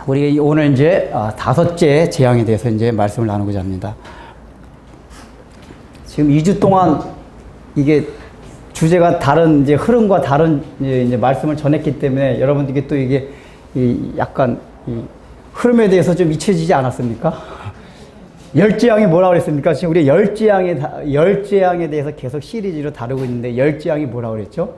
우리 오늘 이제 다섯째 재앙에 대해서 이제 말씀을 나누고자 합니다. 지금 2주 동안 이게 주제가 다른 이제 흐름과 다른 이제 말씀을 전했기 때문에 여러분들께 또 이게 약간 흐름에 대해서 좀 잊혀지지 않았습니까? 열재앙이 뭐라고 그랬습니까? 지금 우리 열재앙에 대해서 계속 시리즈로 다루고 있는데 열재앙이 뭐라고 그랬죠?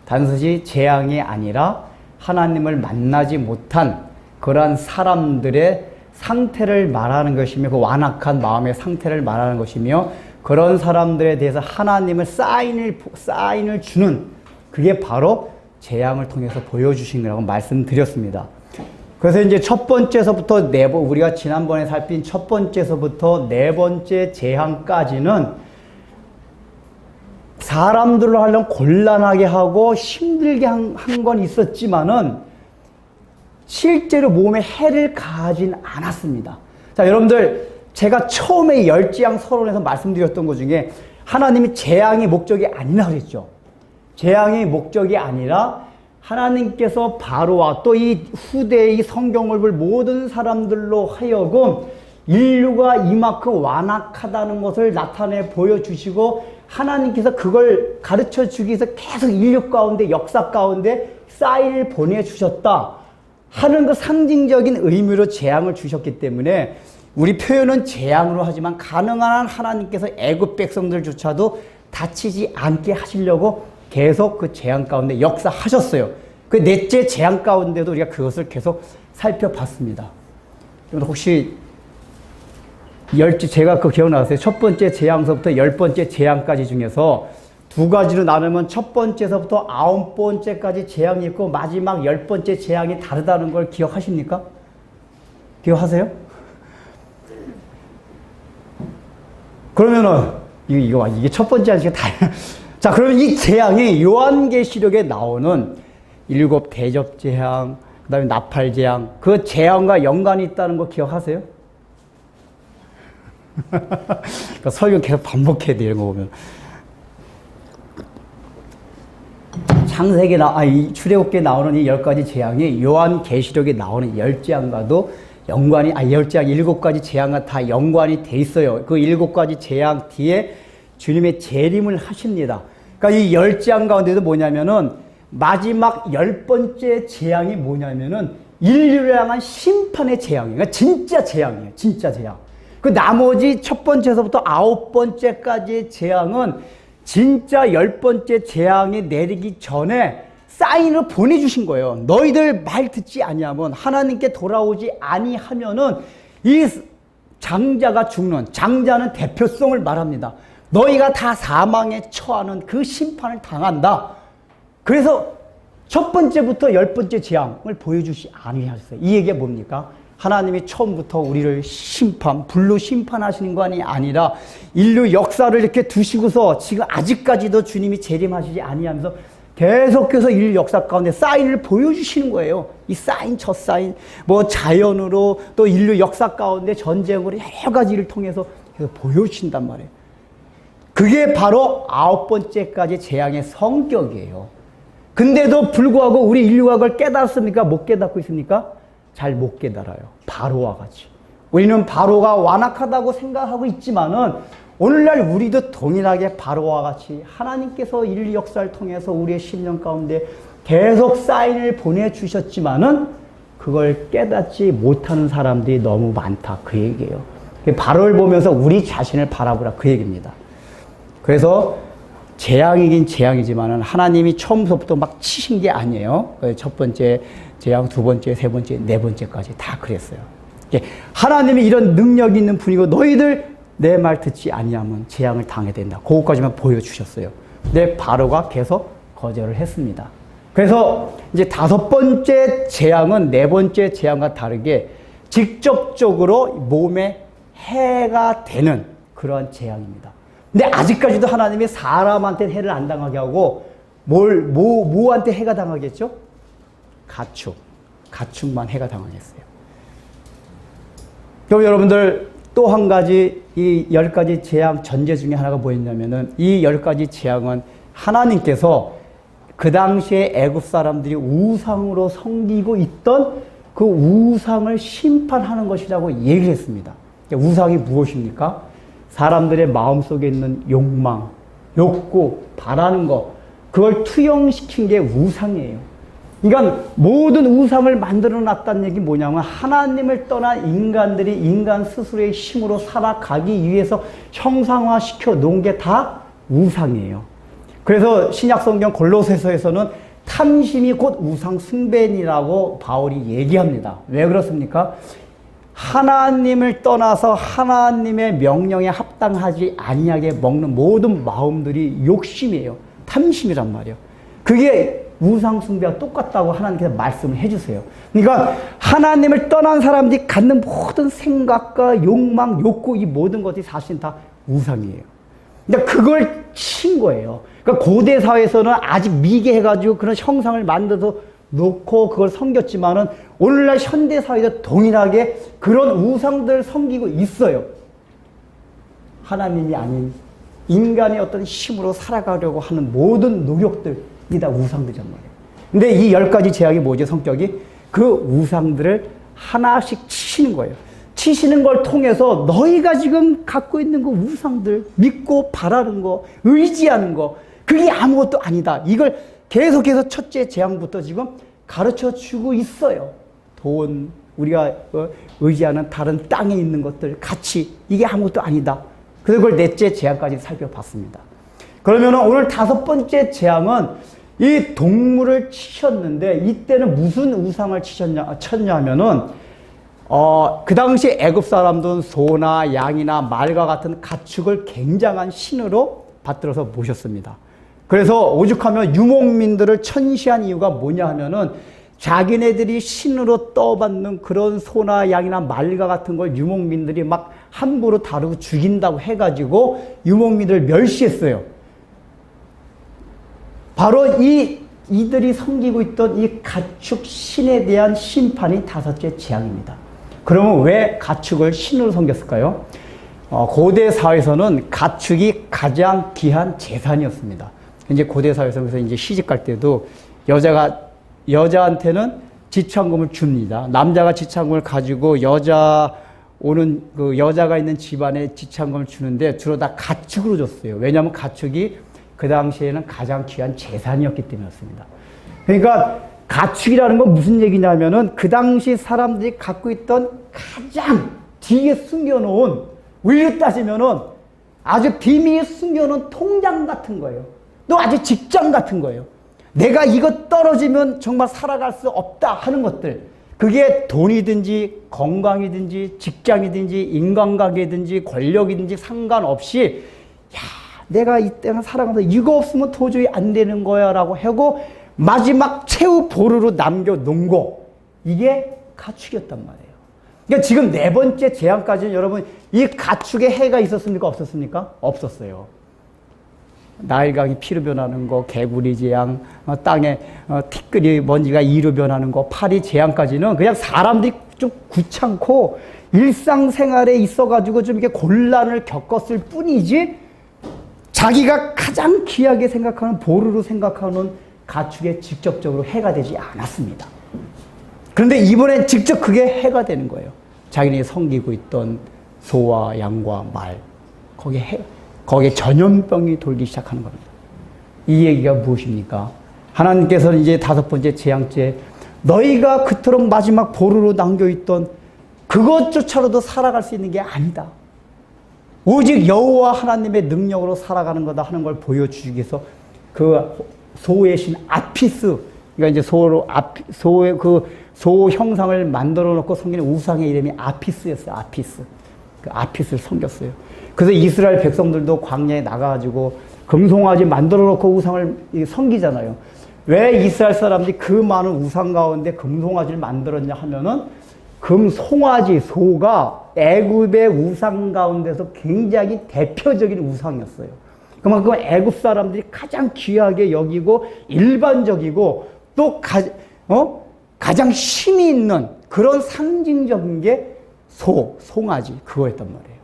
단순히 재앙이 아니라 하나님을 만나지 못한 그러한 사람들의 상태를 말하는 것이며 그 완악한 마음의 상태를 말하는 것이며 그런 사람들에 대해서 하나님을 사인을 주는 그게 바로 재앙을 통해서 보여주신 거라고 말씀드렸습니다. 그래서 이제 첫 번째서부터 우리가 지난번에 살핀 첫 번째서부터 네 번째 재앙까지는 사람들로 하려면 곤란하게 하고 힘들게 한 건 있었지만은 실제로 몸에 해를 가하진 않았습니다. 자, 여러분들 제가 처음에 열재앙 서론에서 말씀드렸던 것 중에 하나님이 재앙의 목적이 아니라 그랬죠. 재앙의 목적이 아니라 하나님께서 바로와 또 이 후대의 성경을 볼 모든 사람들로 하여금 인류가 이만큼 완악하다는 것을 나타내 보여주시고 하나님께서 그걸 가르쳐 주기 위해서 계속 인류 가운데 역사 가운데 사인을 보내주셨다 하는 그 상징적인 의미로 재앙을 주셨기 때문에 우리 표현은 재앙으로 하지만 가능한 한 하나님께서 애굽 백성들조차도 다치지 않게 하시려고 계속 그 재앙 가운데 역사하셨어요. 그 넷째 재앙 가운데도 우리가 그것을 계속 살펴봤습니다. 혹시 제가 그 기억나세요? 첫 번째 재앙서부터 열 번째 재앙까지 중에서 두 가지로 나누면 첫 번째서부터 아홉 번째까지 재앙이 있고 마지막 열 번째 재앙이 다르다는 걸 기억하십니까? 기억하세요? 그러면은 이게 첫 번째 아니까 다. 자, 그러면 이 재앙이 요한계시록에 나오는 일곱 대접 재앙, 그다음에 나팔 재앙, 그 재앙과 연관이 있다는 거 기억하세요? 그러니까 설교 계속 반복해야 돼, 이런 거 보면. 창세기 출애굽기에 나오는 이 10가지 재앙이 요한계시록에 나오는 열재앙과도 연관이, 열재앙 7가지 재앙과 다 연관이 돼 있어요. 그 7가지 재앙 뒤에 주님의 재림을 하십니다. 그러니까 이 열재앙 가운데도 뭐냐면은 마지막 10번째 재앙이 뭐냐면은 인류를 향한 심판의 재앙이에요. 그러니까 진짜 재앙이에요. 진짜 재앙. 그 나머지 첫 번째서부터 아홉 번째까지의 재앙은 진짜 10번째 재앙이 내리기 전에 사인을 보내주신 거예요. 너희들 말 듣지 아니하면 하나님께 돌아오지 아니하면은 이 장자가 죽는, 장자는 대표성을 말합니다. 너희가 다 사망에 처하는 그 심판을 당한다. 그래서 첫 번째부터 10번째 재앙을 보여주시 아니하셨어요. 이 얘기가 뭡니까? 하나님이 처음부터 우리를 불로 심판하시는 것이 아니라 인류 역사를 이렇게 두시고서 지금 아직까지도 주님이 재림하시지 아니하면서 계속해서 인류 역사 가운데 사인을 보여주시는 거예요. 이 사인, 첫 사인, 자연으로 또 인류 역사 가운데 전쟁으로 여러 가지를 통해서 계속 보여주신단 말이에요. 그게 바로 아홉 번째까지 재앙의 성격이에요. 근데도 불구하고 우리 인류가 그걸 깨달았습니까? 못 깨닫고 있습니까? 잘 못 깨달아요. 바로와 같이. 우리는 바로가 완악하다고 생각하고 있지만은 오늘날 우리도 동일하게 바로와 같이 하나님께서 인류 역사를 통해서 우리의 심령 가운데 계속 사인을 보내주셨지만은 그걸 깨닫지 못하는 사람들이 너무 많다. 그 얘기예요. 바로를 보면서 우리 자신을 바라보라. 그 얘기입니다. 그래서 재앙이긴 재앙이지만은 하나님이 처음부터 막 치신 게 아니에요. 첫 번째 재앙, 두 번째, 세 번째, 네 번째까지 다 그랬어요. 하나님이 이런 능력이 있는 분이고 너희들 내 말 듣지 아니하면 재앙을 당해야 된다. 그것까지만 보여주셨어요. 근데 바로가 계속 거절을 했습니다. 그래서 이제 다섯 번째 재앙은 네 번째 재앙과 다르게 직접적으로 몸에 해가 되는 그러한 재앙입니다. 근데 아직까지도 하나님이 사람한테 해를 안 당하게 하고 뭐한테 해가 당하겠죠? 가축만 해가 당하겠어요. 그럼 여러분들 또 한 가지 이 10가지 재앙 전제 중에 하나가 뭐였냐면은 이 10가지 재앙은 하나님께서 그 당시에 애굽 사람들이 우상으로 섬기고 있던 그 우상을 심판하는 것이라고 얘기를 했습니다. 우상이 무엇입니까? 사람들의 마음속에 있는 욕망, 욕구, 바라는 것, 그걸 투영시킨 게 우상이에요. 그러니까 모든 우상을 만들어 놨다는 얘기 뭐냐면 하나님을 떠난 인간들이 인간 스스로의 힘으로 살아가기 위해서 형상화시켜 놓은 게 다 우상이에요. 그래서 신약성경 골로새서에서는 탐심이 곧 우상 숭배니라고 바울이 얘기합니다. 왜 그렇습니까? 하나님을 떠나서 하나님의 명령에 합당하지 아니하게 먹는 모든 마음들이 욕심이에요. 탐심이란 말이에요. 그게 우상 숭배와 똑같다고 하나님께서 말씀을 해주세요. 그러니까 하나님을 떠난 사람들이 갖는 모든 생각과 욕망, 욕구, 이 모든 것이 사실 다 우상이에요. 그러니까 그걸 친 거예요. 그러니까 고대 사회에서는 아직 미개해가지고 그런 형상을 만들어서 놓고 그걸 섬겼지만은 오늘날 현대 사회도 동일하게 그런 우상들을 섬기고 있어요. 하나님이 아닌 인간의 어떤 힘으로 살아가려고 하는 모든 노력들이 다 우상들이란 말이에요. 근데 이 10가지 제약이 뭐죠, 성격이? 그 우상들을 하나씩 치시는 거예요. 치시는 걸 통해서 너희가 지금 갖고 있는 그 우상들, 믿고 바라는 거, 의지하는 거, 그게 아무것도 아니다. 이걸 계속해서 첫째 재앙부터 지금 가르쳐 주고 있어요. 돈, 우리가 의지하는 다른 땅에 있는 것들, 가치, 이게 아무것도 아니다. 그래서 그걸 넷째 재앙까지 살펴봤습니다. 그러면 오늘 5번째 재앙은 이 동물을 치셨는데 이때는 무슨 우상을 쳤냐면은 그 당시 애굽 사람들은 소나 양이나 말과 같은 가축을 굉장한 신으로 받들어서 모셨습니다. 그래서 오죽하면 유목민들을 천시한 이유가 뭐냐 하면은 자기네들이 신으로 떠받는 그런 소나 양이나 말과 같은 걸 유목민들이 막 함부로 다루고 죽인다고 해가지고 유목민들을 멸시했어요. 바로 이들이 섬기고 있던 이 가축 신에 대한 심판이 5째 재앙입니다. 그러면 왜 가축을 신으로 섬겼을까요? 고대 사회에서는 가축이 가장 귀한 재산이었습니다. 이제 고대 사회에서 이제 시집 갈 때도 여자한테는 지참금을 줍니다. 남자가 지참금을 가지고 여자가 있는 집안에 지참금을 주는데 주로 다 가축으로 줬어요. 왜냐하면 가축이 그 당시에는 가장 귀한 재산이었기 때문이었습니다. 그러니까 가축이라는 건 무슨 얘기냐면은 그 당시 사람들이 갖고 있던 가장 뒤에 숨겨놓은, 우리로 따지면은 아주 비밀에 숨겨놓은 통장 같은 거예요. 또 아주 직장 같은 거예요. 내가 이거 떨어지면 정말 살아갈 수 없다 하는 것들. 그게 돈이든지 건강이든지 직장이든지 인간관계든지 권력이든지 상관없이 내가 이때는 살아가면서 이거 없으면 도저히 안 되는 거야 라고 하고 마지막 최후 보루로 남겨놓은 거, 이게 가축이었단 말이에요. 그러니까 지금 4번째 재앙까지는 여러분 이 가축의 해가 있었습니까? 없었습니까? 없었어요. 나일강이 피로 변하는 거, 개구리 재앙, 땅에 티끌이 먼지가 이로 변하는 거, 파리 재앙까지는 그냥 사람들이 좀 귀찮고 일상생활에 있어가지고 좀 이렇게 곤란을 겪었을 뿐이지 자기가 가장 귀하게 생각하는, 보루로 생각하는 가축에 직접적으로 해가 되지 않았습니다. 그런데 이번엔 직접 그게 해가 되는 거예요. 자기네 섬기고 있던 소와 양과 말, 거기에 전염병이 돌기 시작하는 겁니다. 이 얘기가 무엇입니까? 하나님께서는 이제 5번째 재앙째, 너희가 그토록 마지막 보루로 남겨있던 그것조차로도 살아갈 수 있는 게 아니다. 오직 여호와 하나님의 능력으로 살아가는 거다 하는 걸 보여주기 위해서 그 소의 신 아피스, 그러니까 이제 소의 소 형상을 만들어 놓고 섬기는 우상의 이름이 아피스였어요. 아피스. 그 아피스를 섬겼어요. 그래서 이스라엘 백성들도 광야에 나가가지고 금송아지 만들어 놓고 우상을 섬기잖아요. 왜 이스라엘 사람들이 그 많은 우상 가운데 금송아지를 만들었냐 하면은 금송아지, 소가 애굽의 우상 가운데서 굉장히 대표적인 우상이었어요. 그만큼 애굽 사람들이 가장 귀하게 여기고 일반적이고 또 가장 힘이 있는 그런 상징적인 게 송아지, 그거였단 말이에요.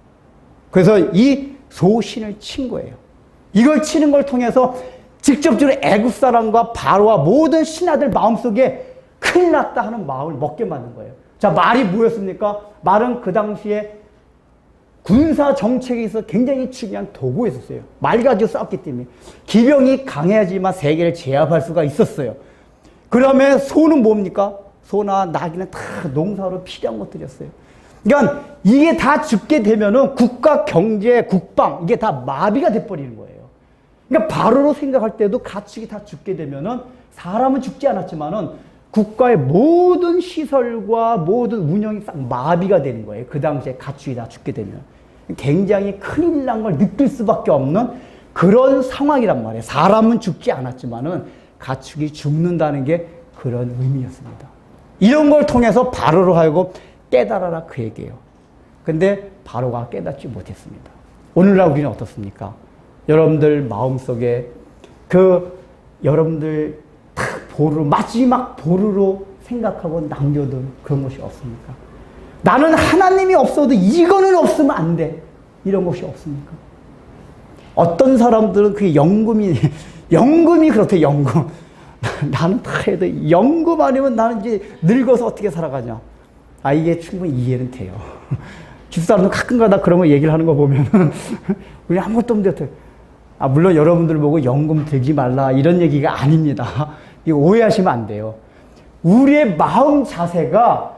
그래서 이 소신을 친 거예요. 이걸 치는 걸 통해서 직접적으로 애굽 사람과 바로와 모든 신하들 마음속에 큰일 났다 하는 마음을 먹게 만든 거예요. 자, 말이 뭐였습니까? 말은 그 당시에 군사 정책에 있어서 굉장히 중요한 도구였었어요. 말 가지고 싸웠기 때문에. 기병이 강해야지만 세계를 제압할 수가 있었어요. 그러면 소는 뭡니까? 소나 나귀는 다 농사로 필요한 것들이었어요. 그러니까 이게 다 죽게 되면은 국가, 경제, 국방, 이게 다 마비가 돼버리는 거예요. 그러니까 바로로 생각할 때도 가축이 다 죽게 되면은 사람은 죽지 않았지만은 국가의 모든 시설과 모든 운영이 싹 마비가 되는 거예요. 그 당시에 가축이 다 죽게 되면. 굉장히 큰일 난 걸 느낄 수밖에 없는 그런 상황이란 말이에요. 사람은 죽지 않았지만은 가축이 죽는다는 게 그런 의미였습니다. 이런 걸 통해서 바로로 하여금 깨달아라 그 얘기예요. 근데 바로가 깨닫지 못했습니다. 오늘날 우리는 어떻습니까? 여러분들 마음속에 여러분들 딱 보루, 마지막 보루로 생각하고 남겨둔 그런 것이 없습니까? 나는 하나님이 없어도 이거는 없으면 안 돼. 이런 것이 없습니까? 어떤 사람들은 그게 연금이 그렇대, 연금. 나는 다 해도 연금 아니면 나는 이제 늙어서 어떻게 살아가냐. 아, 이게 충분히 이해는 돼요. 집사람도 가끔가다 그런 거 얘기를 하는 거 보면은, 우리 아무것도 없는데, 아, 물론 여러분들 보고 연금 들지 말라, 이런 얘기가 아닙니다. 이거 오해하시면 안 돼요. 우리의 마음 자세가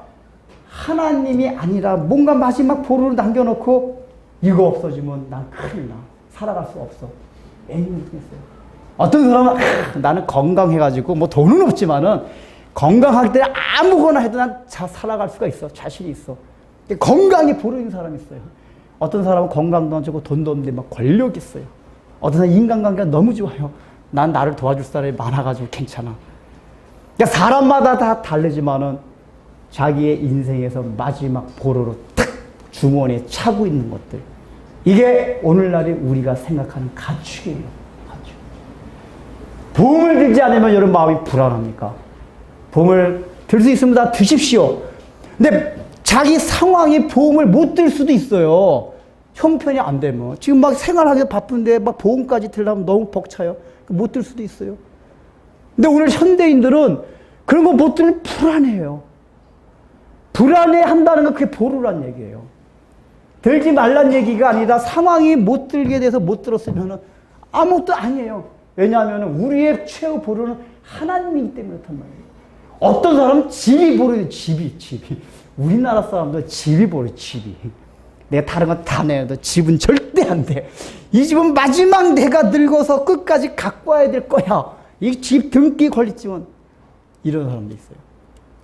하나님이 아니라 뭔가 마지막 보루를 남겨놓고, 이거 없어지면 난 큰일 나. 살아갈 수 없어. 애인이겠어요. 어떤 사람은 나는 건강해가지고 뭐 돈은 없지만은 건강할 때 아무거나 해도 난 살아갈 수가 있어. 자신이 있어. 건강이 보루인 사람이 있어요. 어떤 사람은 건강도 안 좋고 돈도 없는데 막 권력이 있어요. 어떤 사람은 인간관계가 너무 좋아요. 난 나를 도와줄 사람이 많아가지고 괜찮아. 그러니까 사람마다 다 다르지만은 자기의 인생에서 마지막 보루로 탁 주머니에 차고 있는 것들. 이게 오늘날의 우리가 생각하는 가축이에요. 보험을 들지 않으면 여러분 마음이 불안합니까? 보험을 들 수 있으면 다 드십시오. 근데 자기 상황이 보험을 못 들 수도 있어요. 형편이 안 되면. 지금 막 생활하기 바쁜데 막 보험까지 들려면 너무 벅차요. 못 들 수도 있어요. 근데 오늘 현대인들은 그런 거 못 들면 불안해요. 불안해 한다는 건 그게 보루란 얘기예요. 들지 말란 얘기가 아니라 상황이 못 들게 돼서 못 들었으면 아무것도 아니에요. 왜냐하면 우리의 최후 보루는 하나님이기 때문에 그렇단 말이에요. 어떤 사람은 집이 보루예요. 집이. 우리나라 사람도 집이 보루예요. 집이. 내가 다른 건 다 내도 집은 절대 안 돼. 이 집은 마지막 내가 늙어서 끝까지 갖고 와야 될 거야. 이 집 등기 걸리지만 이런 사람도 있어요.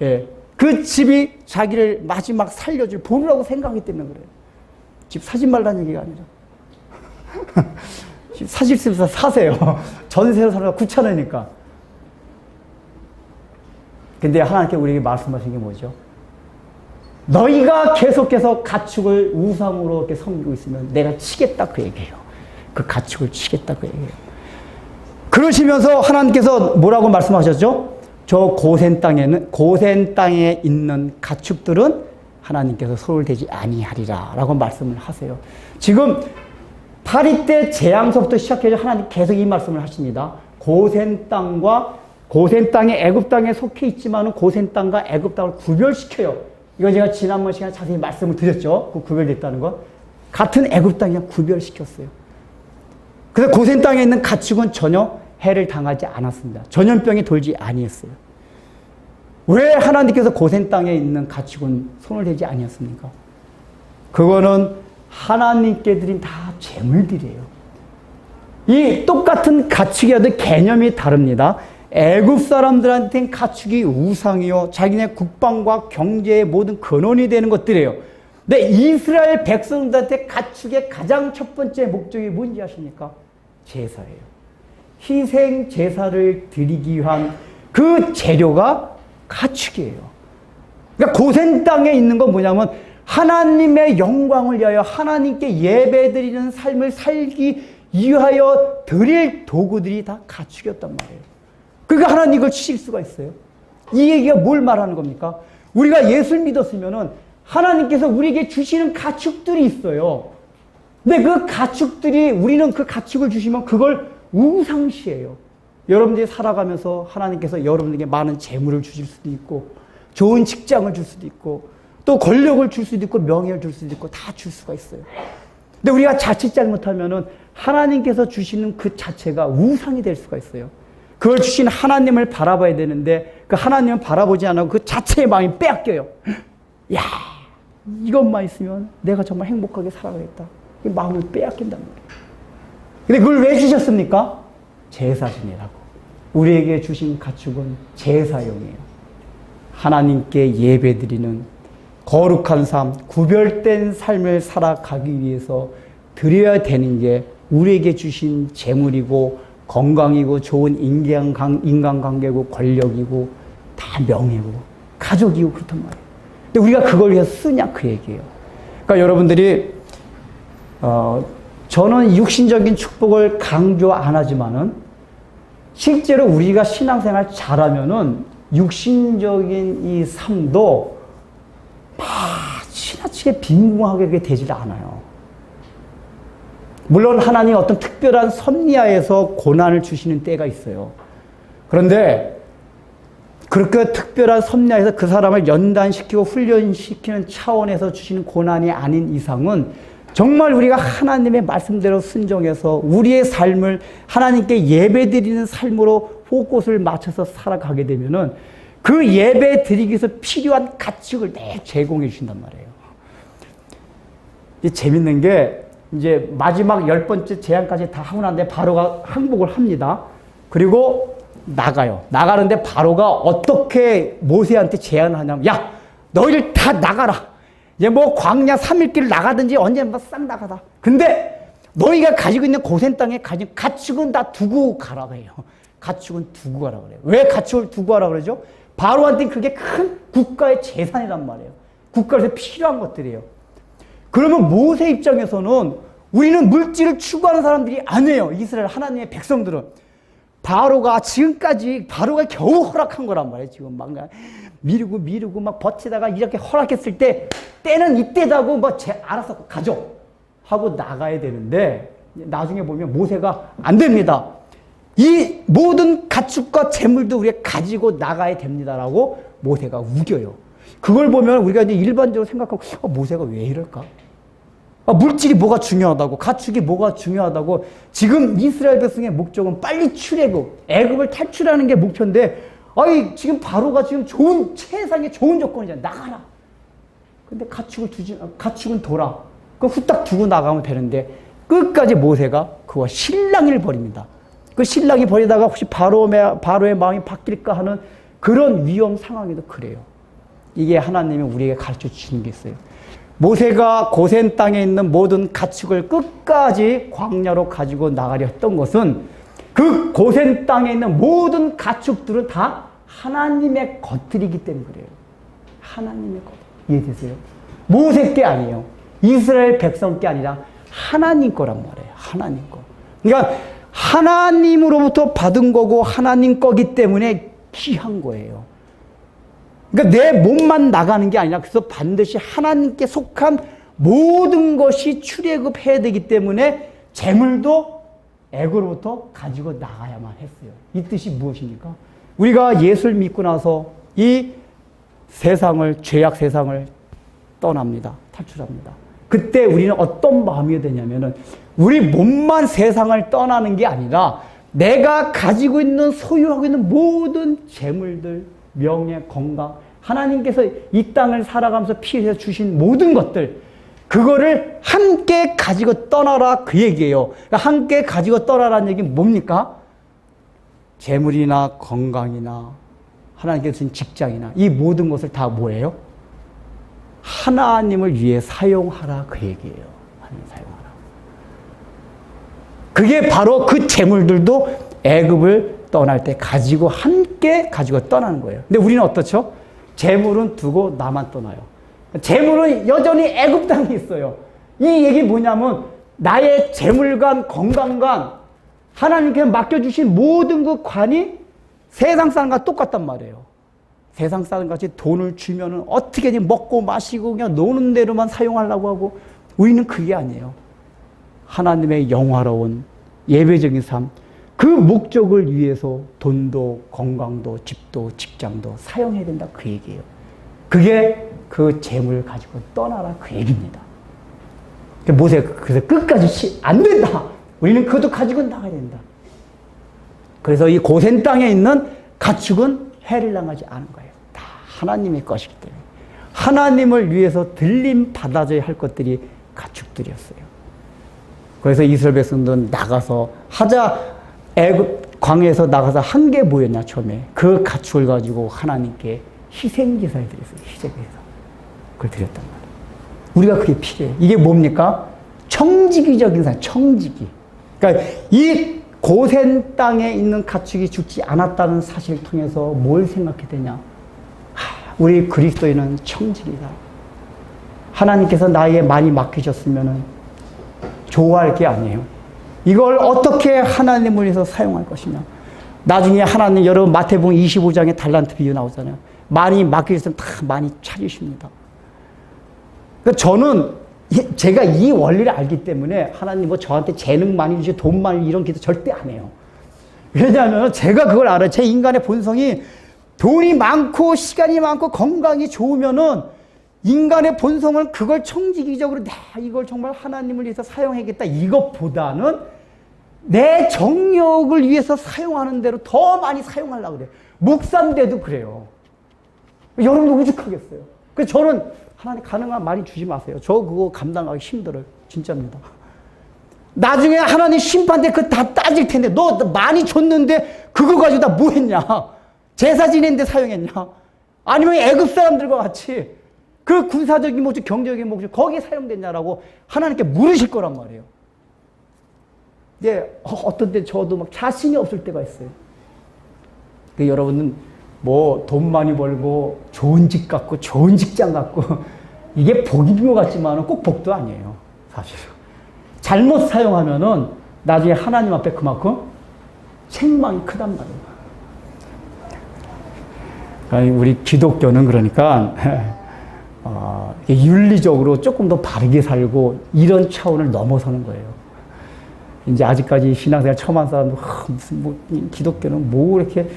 예. 그 집이 자기를 마지막 살려줄 보루라고 생각하기 때문에 그래요. 집 사지 말라는 얘기가 아니라. 사실 수 있어서 사세요. 전세로 살아가 9,000원이니까. 근데 하나님께 우리에게 말씀하신 게 뭐죠? 너희가 계속해서 가축을 우상으로 이렇게 섬기고 있으면 내가 치겠다 그 얘기예요. 그 가축을 치겠다 그 얘기예요. 그러시면서 하나님께서 뭐라고 말씀하셨죠? 저 고센 땅에 있는 가축들은 하나님께서 손을 대지 아니하리라 라고 말씀을 하세요. 지금 파리 때 재앙서부터 시작해서 하나님 계속 이 말씀을 하십니다. 고센 땅에 애굽 땅에 속해 있지만은 고센 땅과 애굽 땅을 구별시켜요. 이거 제가 지난번 시간에 자세히 말씀을 드렸죠. 그 구별됐다는 거. 같은 애굽 땅이랑 구별시켰어요. 그래서 고센 땅에 있는 가축은 전혀 해를 당하지 않았습니다. 전염병이 돌지 아니했어요. 왜 하나님께서 고센 땅에 있는 가축은 손을 대지 아니었습니까? 그거는 하나님께 드린 다 재물들이에요. 이 똑같은 가축이어도 개념이 다릅니다. 애굽 사람들한테는 가축이 우상이요. 자기네 국방과 경제의 모든 근원이 되는 것들이에요. 근데 이스라엘 백성들한테 가축의 가장 첫 번째 목적이 뭔지 아십니까? 제사예요. 희생 제사를 드리기 위한 그 재료가 가축이에요. 그러니까 고센 땅에 있는 건 뭐냐면 하나님의 영광을 위하여 하나님께 예배드리는 삶을 살기 위하여 드릴 도구들이 다 가축이었단 말이에요. 그러니까 하나님 이걸 치실 수가 있어요. 이 얘기가 뭘 말하는 겁니까? 우리가 예수를 믿었으면은 하나님께서 우리에게 주시는 가축들이 있어요. 근데 그 가축들이 우리는 그 가축을 주시면 그걸 우상시해요. 여러분들이 살아가면서 하나님께서 여러분에게 많은 재물을 주실 수도 있고, 좋은 직장을 줄 수도 있고, 또 권력을 줄 수도 있고, 명예를 줄 수도 있고, 다 줄 수가 있어요. 근데 우리가 자칫 잘못하면은 하나님께서 주시는 그 자체가 우상이 될 수가 있어요. 그걸 주신 하나님을 바라봐야 되는데, 그 하나님을 바라보지 않고 그 자체의 마음이 빼앗겨요. 야, 이것만 있으면 내가 정말 행복하게 살아가겠다. 이 마음을 빼앗긴단 말이에요. 근데 그걸 왜 주셨습니까? 제사신이라고. 우리에게 주신 가축은 제사용이에요. 하나님께 예배드리는 거룩한 삶, 구별된 삶을 살아가기 위해서 드려야 되는 게 우리에게 주신 재물이고 건강이고 좋은 인간관계고 권력이고 다 명예고 가족이고 그렇단 말이에요. 근데 우리가 그걸 위해서 쓰냐 그 얘기예요. 그러니까 여러분들이 저는 육신적인 축복을 강조 안 하지만은 실제로 우리가 신앙생활 잘하면은 육신적인 이 삶도 막 지나치게 빈궁하게 되질 않아요. 물론 하나님이 어떤 특별한 섭리하에서 고난을 주시는 때가 있어요. 그런데 그렇게 특별한 섭리하에서 그 사람을 연단시키고 훈련시키는 차원에서 주시는 고난이 아닌 이상은 정말 우리가 하나님의 말씀대로 순종해서 우리의 삶을 하나님께 예배드리는 삶으로 포커스를 맞춰서 살아가게 되면은 그 예배 드리기 위해서 필요한 가축을 제공해 주신단 말이에요. 이 재밌는 게 이제 마지막 10번째 제안까지 다 하고 난데 바로가 항복을 합니다. 그리고 나가요. 나가는데 바로가 어떻게 모세한테 제안을 하냐면, 야, 너희들 다 나가라. 이제 뭐 광야 3일길을 나가든지 언제 뭐 싹 나가다. 근데 너희가 가지고 있는 고센 땅에 가진 가축은 다 두고 가라 그래요. 가축은 두고 가라 그래요. 왜 가축을 두고 가라 그러죠? 바로한테는 그게 큰 국가의 재산이란 말이에요. 국가에서 필요한 것들이에요. 그러면 모세 입장에서는 우리는 물질을 추구하는 사람들이 아니에요. 이스라엘 하나님의 백성들은. 바로가 지금까지 바로가 겨우 허락한 거란 말이에요. 지금 막 미루고 막 버티다가 이렇게 허락했을 때 때는 이때다고 뭐 알아서 가져 하고 나가야 되는데 나중에 보면 모세가 안 됩니다. 이 모든 가축과 재물도 우리가 가지고 나가야 됩니다라고 모세가 우겨요. 그걸 보면 우리가 이제 일반적으로 생각하고 모세가 왜 이럴까? 물질이 뭐가 중요하다고, 가축이 뭐가 중요하다고. 지금 이스라엘 백성의 목적은 빨리 출애굽, 애굽을 탈출하는 게 목표인데, 지금 바로가 지금 세상에 좋은 조건이잖아. 나가라. 근데 가축은 돌아. 그 후딱 두고 나가면 되는데, 끝까지 모세가 그와 실랑이를 벌입니다. 그 실랑이 벌이다가 혹시 바로의 마음이 바뀔까 하는 그런 위험 상황에도 그래요. 이게 하나님이 우리에게 가르쳐 주시는 게 있어요. 모세가 고센 땅에 있는 모든 가축을 끝까지 광야로 가지고 나가려 했던 것은 그 고센 땅에 있는 모든 가축들은 다 하나님의 것들이기 때문에 그래요. 하나님의 것. 이해되세요? 모세 게 아니에요. 이스라엘 백성 게 아니라 하나님 거란 말이에요. 하나님 거. 그러니까 하나님으로부터 받은 거고 하나님 거기 때문에 귀한 거예요. 그러니까 내 몸만 나가는 게 아니라 그래서 반드시 하나님께 속한 모든 것이 출애굽해야 되기 때문에 재물도 애굽으로부터 가지고 나가야만 했어요. 이 뜻이 무엇입니까? 우리가 예수를 믿고 나서 이 세상을, 죄악 세상을 떠납니다. 탈출합니다. 그때 우리는 어떤 마음이 되냐면은 우리 몸만 세상을 떠나는 게 아니라 내가 가지고 있는, 소유하고 있는 모든 재물들, 명예, 건강, 하나님께서 이 땅을 살아가면서 피해서 주신 모든 것들, 그거를 함께 가지고 떠나라 그 얘기예요. 그러니까 함께 가지고 떠나라는 얘기는 뭡니까? 재물이나 건강이나 하나님께서 주신 직장이나 이 모든 것을 다 뭐예요? 하나님을 위해 사용하라 그 얘기예요. 하나님 사용하라. 그게 바로 그 재물들도 애굽을 떠날 때 함께 가지고 떠나는 거예요. 근데 우리는 어떻죠? 재물은 두고 나만 떠나요. 재물은 여전히 애굽 땅에 있어요. 이 얘기 뭐냐면 나의 재물관, 건강관, 하나님께 맡겨주신 모든 그 관이 세상 사람과 똑같단 말이에요. 세상 사람같이 돈을 주면은 어떻게든 먹고 마시고 그냥 노는 대로만 사용하려고 하고, 우리는 그게 아니에요. 하나님의 영화로운 예배적인 삶, 그 목적을 위해서 돈도 건강도 집도 직장도 사용해야 된다 그 얘기예요. 그게 그 재물을 가지고 떠나라 그 얘기입니다. 모세가 그래서 끝까지 안 된다. 우리는 그것도 가지고 나가야 된다. 그래서 이 고센 땅에 있는 가축은 해를 당하지 않은 거예요. 다 하나님의 것이기 때문에. 하나님을 위해서 들림 받아줘야 할 것들이 가축들이었어요. 그래서 이스라엘 백성들은 나가서 애굽 광야에서 나가서 한 게 뭐였냐 처음에 그 가축을 가지고 하나님께 희생제사를 드렸어요. 희생제사. 그걸 드렸단 말이에요. 우리가 그게 필요해요. 이게 뭡니까? 청지기적인 삶, 청지기. 그러니까 이 고센 땅에 있는 가축이 죽지 않았다는 사실을 통해서 뭘 생각해야 되냐? 우리 그리스도인은 청지기다. 하나님께서 나에게 많이 맡기셨으면 좋아할 게 아니에요. 이걸 어떻게 하나님을 위해서 사용할 것이냐. 나중에 하나님 여러분 마태복음 25장에 달란트 비유 나오잖아요. 많이 맡기셨으면 다 많이 찾으십니다. 그러니까 저는 제가 이 원리를 알기 때문에 하나님 뭐 저한테 재능 많이 주시고 돈 많이 이런 기도 절대 안 해요. 왜냐하면 제가 그걸 알아요. 제 인간의 본성이 돈이 많고 시간이 많고 건강이 좋으면은 인간의 본성은 그걸 청지기적으로 내가 이걸 정말 하나님을 위해서 사용하겠다 이것보다는 내 정욕을 위해서 사용하는 대로 더 많이 사용하려고 그래요. 목사인데도 그래요. 여러분도 오죽하겠어요. 그래서 저는 하나님 가능한 많이 주지 마세요. 저 그거 감당하기 힘들어요. 진짜입니다. 나중에 하나님 심판 때 그거 다 따질 텐데 너 많이 줬는데 그거 가지고 다 뭐 했냐? 제사 지내는데 사용했냐? 아니면 애굽 사람들과 같이 그 군사적인 목적, 경제적인 목적 거기에 사용됐냐라고 하나님께 물으실 거란 말이에요. 이제 어떤 때 저도 막 자신이 없을 때가 있어요. 여러분은 뭐 돈 많이 벌고 좋은 집 갖고 좋은 직장 갖고 이게 복인 것 같지만 꼭 복도 아니에요. 사실은. 잘못 사용하면은 나중에 하나님 앞에 그만큼 책망이 크단 말이에요. 아니, 우리 기독교는 그러니까 윤리적으로 조금 더 바르게 살고 이런 차원을 넘어서는 거예요. 이제 아직까지 신앙생활 처음 한 사람도 무슨 뭐 기독교는 뭐 이렇게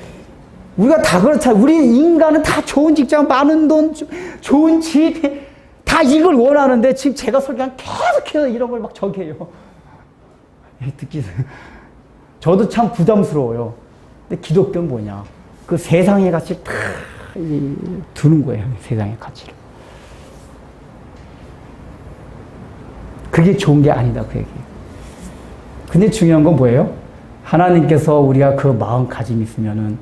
우리가 다 그렇잖아요. 우리 인간은 다 좋은 직장, 많은 돈, 좋은 집 다 이걸 원하는데 지금 제가 설교한 계속해서 이런 걸 막 저기해요. 듣기 저도 참 부담스러워요. 근데 기독교는 뭐냐? 그 세상의 가치를 다 두는 거예요. 세상의 가치를. 그게 좋은 게 아니다 그 얘기예요. 근데 중요한 건 뭐예요? 하나님께서 우리가 그 마음가짐이 있으면은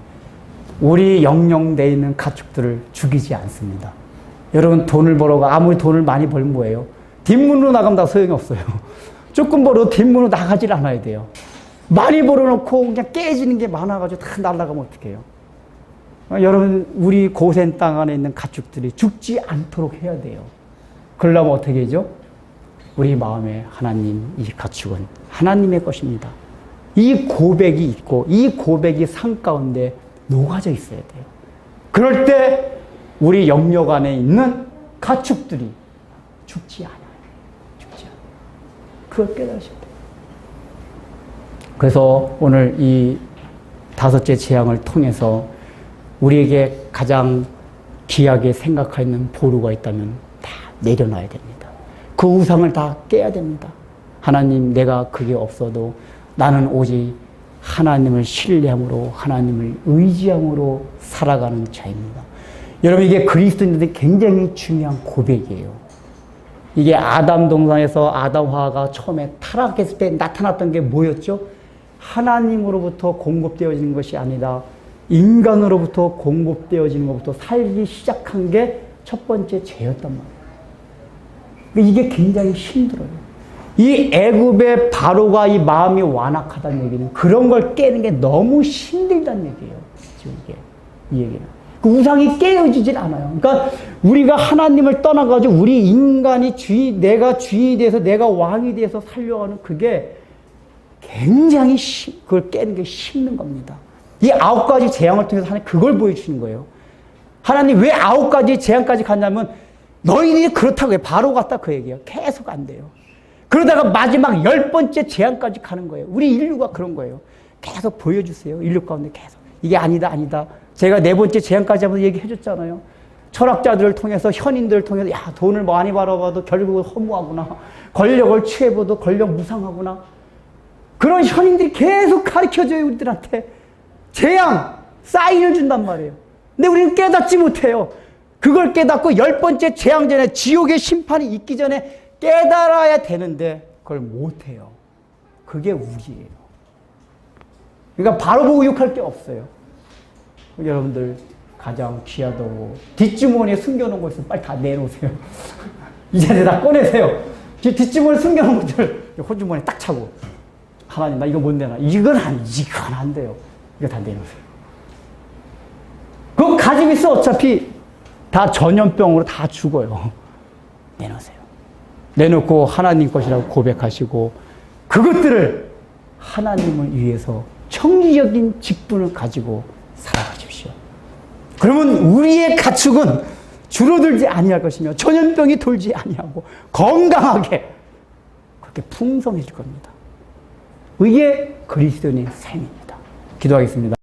우리 영영 내에 있는 가축들을 죽이지 않습니다. 여러분 돈을 벌어가 아무리 돈을 많이 벌면 뭐예요? 뒷문으로 나가면 다 소용이 없어요. 조금 벌어도 뒷문으로 나가질 않아야 돼요. 많이 벌어놓고 그냥 깨지는 게 많아가지고 다 날아가면 어떡해요? 여러분 우리 고센 땅 안에 있는 가축들이 죽지 않도록 해야 돼요. 그러려면 어떻게 하죠? 우리 마음에 하나님 이 가축은 하나님의 것입니다. 이 고백이 있고 이 고백이 삶 가운데 녹아져 있어야 돼요. 그럴 때 우리 영역 안에 있는 가축들이 죽지 않아요. 죽지 않아요. 그걸 깨달으셔야 돼요. 그래서 오늘 이 5째 재앙을 통해서 우리에게 가장 귀하게 생각하는 보루가 있다면 다 내려놔야 됩니다. 그 우상을 다 깨야 됩니다. 하나님, 내가 그게 없어도 나는 오직 하나님을 신뢰함으로 하나님을 의지함으로 살아가는 자입니다. 여러분 이게 그리스도인들한테 굉장히 중요한 고백이에요. 이게 아담 동산에서 아담화가 처음에 타락했을 때 나타났던 게 뭐였죠? 하나님으로부터 공급되어지는 것이 아니라 인간으로부터 공급되어지는 것부터 살기 시작한 게 첫 번째 죄였단 말이에요. 이게 굉장히 힘들어요. 이 애굽의 바로가 이 마음이 완악하다는 얘기는 그런 걸 깨는 게 너무 힘들다는 얘기예요. 지금 이 얘기는. 그 우상이 깨어지질 않아요. 그러니까 우리가 하나님을 떠나가지고 우리 인간이 내가 주인이 돼서 내가 왕이 돼서 살려고 하는 그게 굉장히 그걸 깨는 게 힘든 겁니다. 이 9가지 재앙을 통해서 하나님 그걸 보여주시는 거예요. 하나님 왜 9가지 재앙까지 갔냐면 너희들이 그렇다고 해요. 바로 갔다 그 얘기예요. 계속 안 돼요. 그러다가 마지막 10번째 재앙까지 가는 거예요. 우리 인류가 그런 거예요. 계속 보여주세요. 인류 가운데 계속. 이게 아니다, 아니다. 제가 네 번째 재앙까지 하면서 얘기해 줬잖아요. 철학자들을 통해서, 현인들을 통해서, 야, 돈을 많이 벌어봐도 결국은 허무하구나. 권력을 취해봐도 권력 무상하구나. 그런 현인들이 계속 가르쳐줘요, 우리들한테. 재앙, 사인을 준단 말이에요. 근데 우리는 깨닫지 못해요. 그걸 깨닫고 10번째 재앙 전에, 지옥의 심판이 있기 전에 깨달아야 되는데 그걸 못해요. 그게 우리예요. 그러니까 바로 보고 욕할 게 없어요. 여러분들 가장 귀하다고 뒷주머니에 숨겨놓은 거 있으면 빨리 다 내놓으세요. 이제 다 꺼내세요. 뒷주머니에 숨겨놓은 것들 호주머니에 딱 차고, 하나님 나 이거 못 내놔. 이건 안 돼요. 이거 다 내놓으세요. 그거 가지고 있어. 어차피 다 전염병으로 다 죽어요. 내놓으세요. 내놓고 하나님 것이라고 고백하시고, 그것들을 하나님을 위해서 청지적인 직분을 가지고 살아가십시오. 그러면 우리의 가축은 줄어들지 아니할 것이며 전염병이 돌지 아니하고 건강하게 그렇게 풍성해질 겁니다. 이게 그리스도인의 삶입니다. 기도하겠습니다.